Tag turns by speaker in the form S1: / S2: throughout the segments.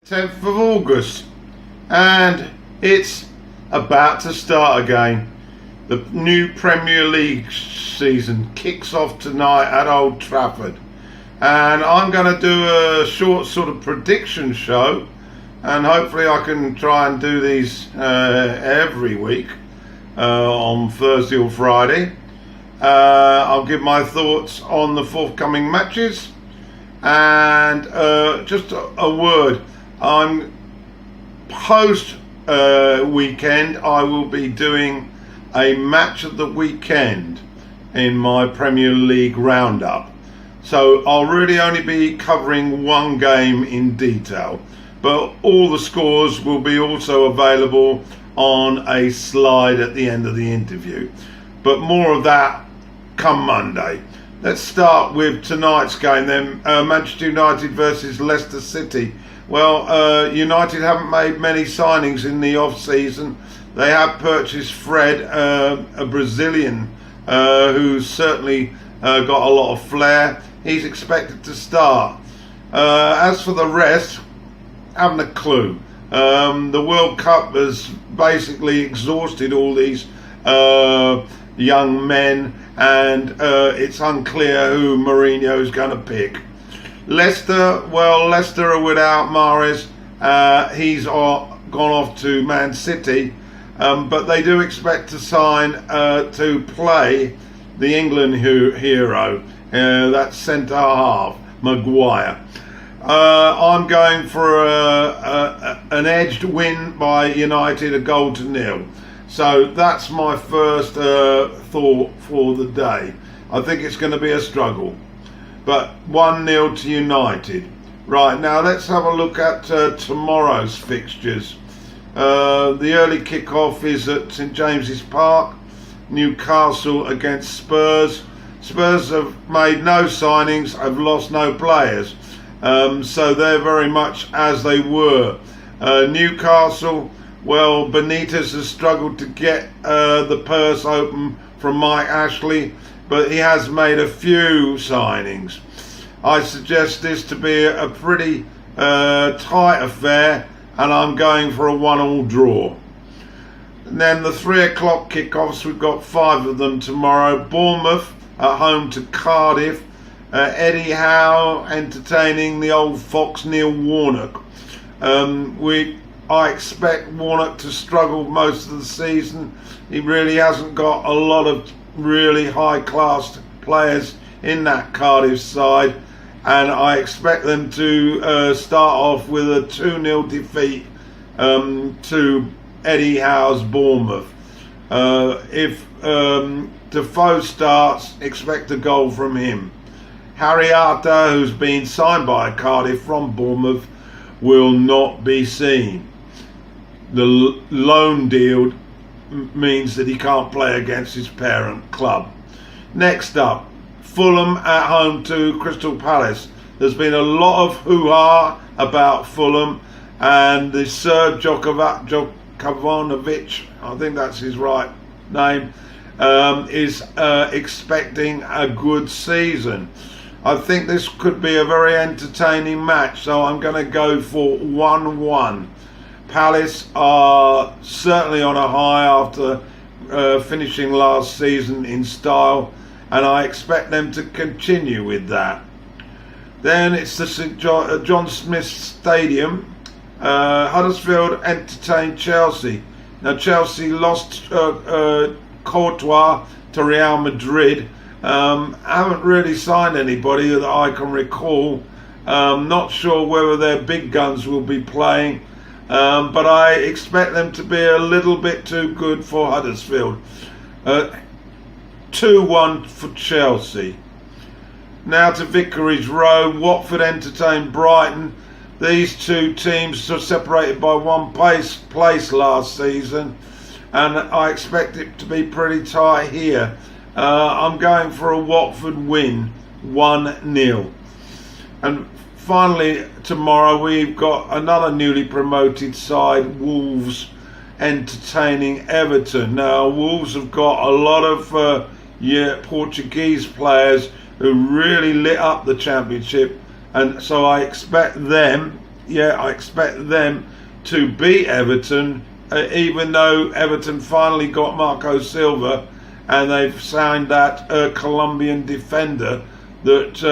S1: 10th of August, and it's about to start again. The new Premier League season kicks off tonight at Old Trafford, and I'm going to do a short sort of prediction show, and hopefully I can try and do these every week on Thursday or Friday. I'll give my thoughts on the forthcoming matches, and just a word. On post weekend, I will be doing a match of the weekend in my Premier League roundup. So I'll really only be covering one game in detail, but all the scores will be also available on a slide at the end of the interview. But more of that come Monday. Let's start with tonight's game then. Manchester United versus Leicester City. Well, United haven't made many signings in the off-season. They have purchased Fred, a Brazilian who's certainly got a lot of flair. He's expected to start. As for the rest, haven't a clue. The World Cup has basically exhausted all these young men, and it's unclear who Mourinho is going to pick. Leicester are without Mahrez. He's gone off to Man City, but they do expect to sign to play the England hero, that's centre half, Maguire. I'm going for an edged win by United, a 1-0. So that's my first thought for the day. I think it's going to be a struggle, but 1-0 to United. Right, now let's have a look at tomorrow's fixtures. The early kick-off is at St James's Park. Newcastle against Spurs. Spurs have made no signings, have lost no players. So they're very much as they were. Newcastle, well, Benitez has struggled to get the purse open from Mike Ashley, but he has made a few signings. I suggest this to be a pretty tight affair, and I'm going for a 1-1 draw. And then the 3 o'clock kickoffs, we've got 5 of them tomorrow. Bournemouth at home to Cardiff. Eddie Howe entertaining the old fox Neil Warnock. I expect Warnock to struggle most of the season. He really hasn't got a lot of really high-class players in that Cardiff side, and I expect them to start off with a 2-0 defeat to Eddie Howe's Bournemouth. If Defoe starts, expect a goal from him. Harry Arter, who's been signed by Cardiff from Bournemouth, will not be seen. The loan deal means that he can't play against his parent club. Next up, Fulham at home to Crystal Palace. There's been a lot of hoo-ha about Fulham, and the Serb Jokanovic, I think that's his right name, is expecting a good season. I think this could be a very entertaining match, so I'm going to go for 1-1. Palace are certainly on a high after finishing last season in style, and I expect them to continue with that. Then it's the St John Smith Stadium. Huddersfield entertain Chelsea. Now Chelsea lost Courtois to Real Madrid. Haven't really signed anybody that I can recall. Not sure whether their big guns will be playing, but I expect them to be a little bit too good for Huddersfield. 2-1 for Chelsea. Now to Vicarage Road. Watford entertain Brighton. These two teams are separated by one place last season, and I expect it to be pretty tight here. I'm going for a Watford win, 1-0. And finally, tomorrow we've got another newly promoted side, Wolves, entertaining Everton. Now, Wolves have got a lot of Portuguese players who really lit up the championship, and so I expect them I expect them to beat Everton, even though Everton finally got Marco Silva and they've signed that Colombian defender that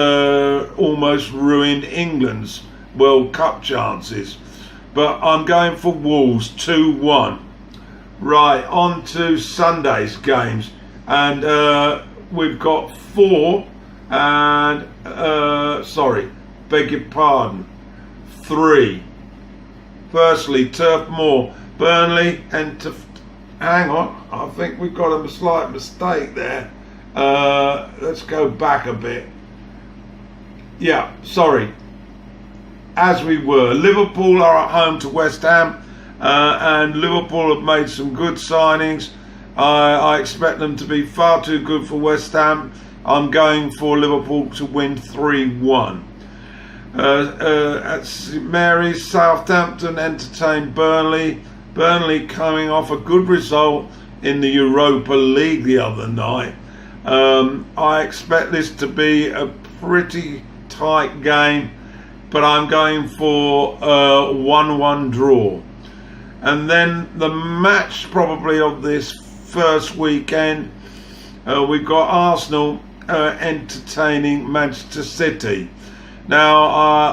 S1: almost ruined England's World Cup chances. But I'm going for Wolves 2-1. Right, on to Sunday's games. And we've got 4 and, beg your pardon, 3. Firstly, Turf Moor, Burnley and hang on, I think we've got a slight mistake there. Let's go back a bit. Yeah, sorry. As we were, Liverpool are at home to West Ham, and Liverpool have made some good signings. I expect them to be far too good for West Ham. I'm going for Liverpool to win 3-1. At St Mary's, Southampton entertain Burnley. Burnley coming off a good result in the Europa League the other night. I expect this to be a pretty tight game, but I'm going for a 1-1 draw. And then the match probably of this first weekend, we've got Arsenal entertaining Manchester City. Now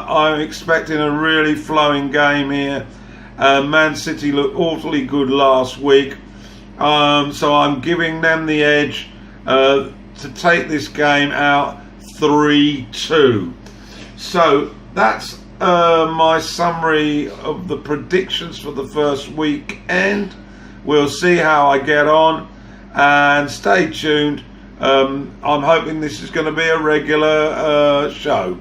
S1: I'm expecting a really flowing game here. Man City looked awfully good last week, so I'm giving them the edge to take this game out 3-2. So that's my summary of the predictions for the first weekend. We'll see how I get on, and stay tuned. I'm hoping this is going to be a regular show.